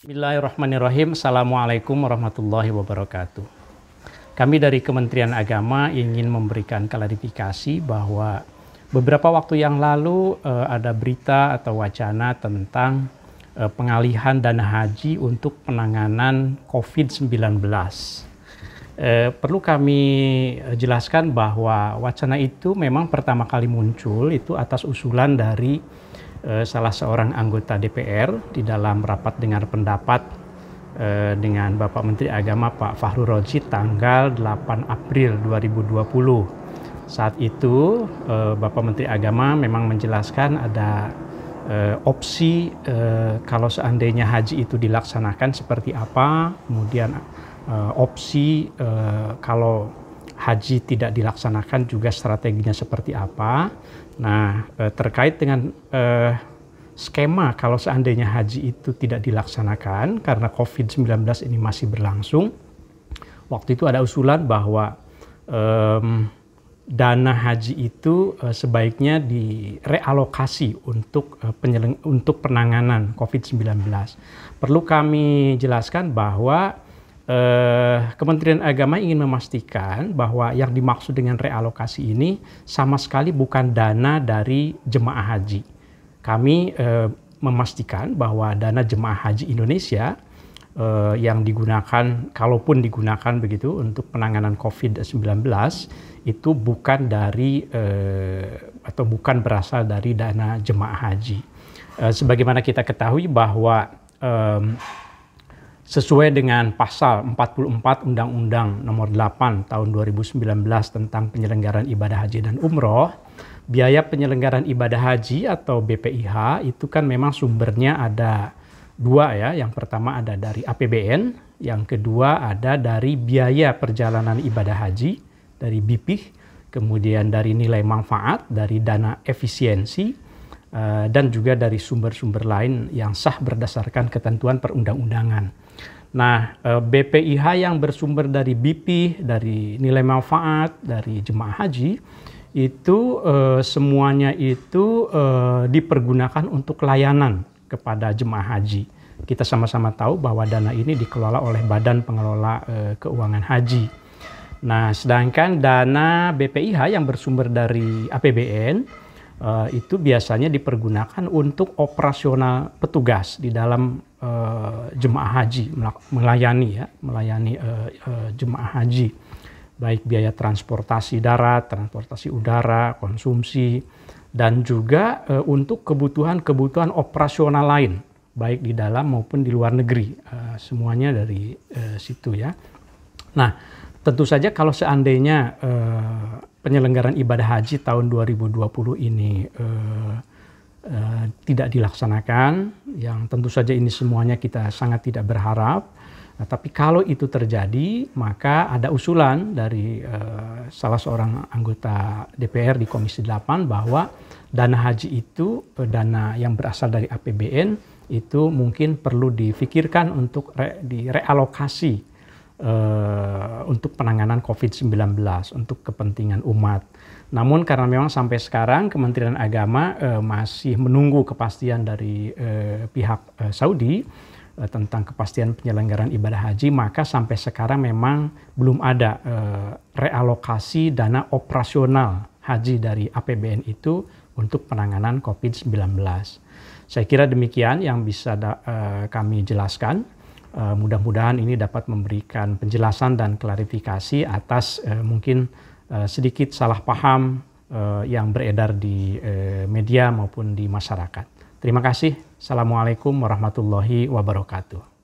Bismillahirrahmanirrahim. Assalamualaikum warahmatullahi wabarakatuh. Kami dari Kementerian Agama ingin memberikan klarifikasi bahwa beberapa waktu yang lalu ada berita atau wacana tentang pengalihan dana haji untuk penanganan COVID-19. Perlu kami jelaskan bahwa wacana itu memang pertama kali muncul itu atas usulan dari salah seorang anggota DPR di dalam rapat dengar pendapat dengan Bapak Menteri Agama Pak Fahru Rozi tanggal 8 April 2020. Saat itu Bapak Menteri Agama memang menjelaskan ada opsi kalau seandainya haji itu dilaksanakan seperti apa, kemudian opsi kalau haji tidak dilaksanakan juga strateginya seperti apa. Nah, terkait dengan skema kalau seandainya haji itu tidak dilaksanakan karena COVID-19 ini masih berlangsung, waktu itu ada usulan bahwa dana haji itu sebaiknya direalokasi untuk penanganan COVID-19. Perlu kami jelaskan bahwa Kementerian Agama ingin memastikan bahwa yang dimaksud dengan realokasi ini sama sekali bukan dana dari jemaah haji. Kami memastikan bahwa dana jemaah haji Indonesia yang digunakan, kalaupun digunakan begitu untuk penanganan COVID-19 itu bukan dari atau bukan berasal dari dana jemaah haji. Sebagaimana kita ketahui bahwa sesuai dengan pasal 44 Undang-Undang Nomor 8 Tahun 2019 tentang penyelenggaraan ibadah haji dan umroh, biaya penyelenggaraan ibadah haji atau BPIH itu kan memang sumbernya ada dua ya. Yang pertama ada dari APBN, yang kedua ada dari biaya perjalanan ibadah haji dari BPIH, kemudian dari nilai manfaat dari dana efisiensi, dan juga dari sumber-sumber lain yang sah berdasarkan ketentuan perundang-undangan. Nah, BPIH yang bersumber dari BP, dari nilai manfaat, dari jemaah haji, itu semuanya itu dipergunakan untuk layanan kepada jemaah haji. Kita sama-sama tahu bahwa dana ini dikelola oleh Badan Pengelola Keuangan Haji. Nah, sedangkan dana BPIH yang bersumber dari APBN, itu biasanya dipergunakan untuk operasional petugas di dalam jemaah haji, melayani jemaah haji, baik biaya transportasi darat, transportasi udara, konsumsi, dan juga untuk kebutuhan-kebutuhan operasional lain, baik di dalam maupun di luar negeri, semuanya dari situ ya. Nah, tentu saja kalau seandainya penyelenggaraan ibadah haji tahun 2020 ini tidak dilaksanakan, yang tentu saja ini semuanya kita sangat tidak berharap. Nah, tapi kalau itu terjadi, maka ada usulan dari salah seorang anggota DPR di Komisi 8 bahwa dana haji itu, dana yang berasal dari APBN, itu mungkin perlu difikirkan untuk direalokasi untuk penanganan COVID-19 untuk kepentingan umat. Namun karena memang sampai sekarang Kementerian Agama masih menunggu kepastian dari pihak Saudi tentang kepastian penyelenggaraan ibadah haji, maka sampai sekarang memang belum ada realokasi dana operasional haji dari APBN itu untuk penanganan COVID-19. Saya kira demikian yang bisa kami jelaskan. Mudah-mudahan ini dapat memberikan penjelasan dan klarifikasi atas mungkin sedikit salah paham yang beredar di media maupun di masyarakat. Terima kasih. Assalamualaikum warahmatullahi wabarakatuh.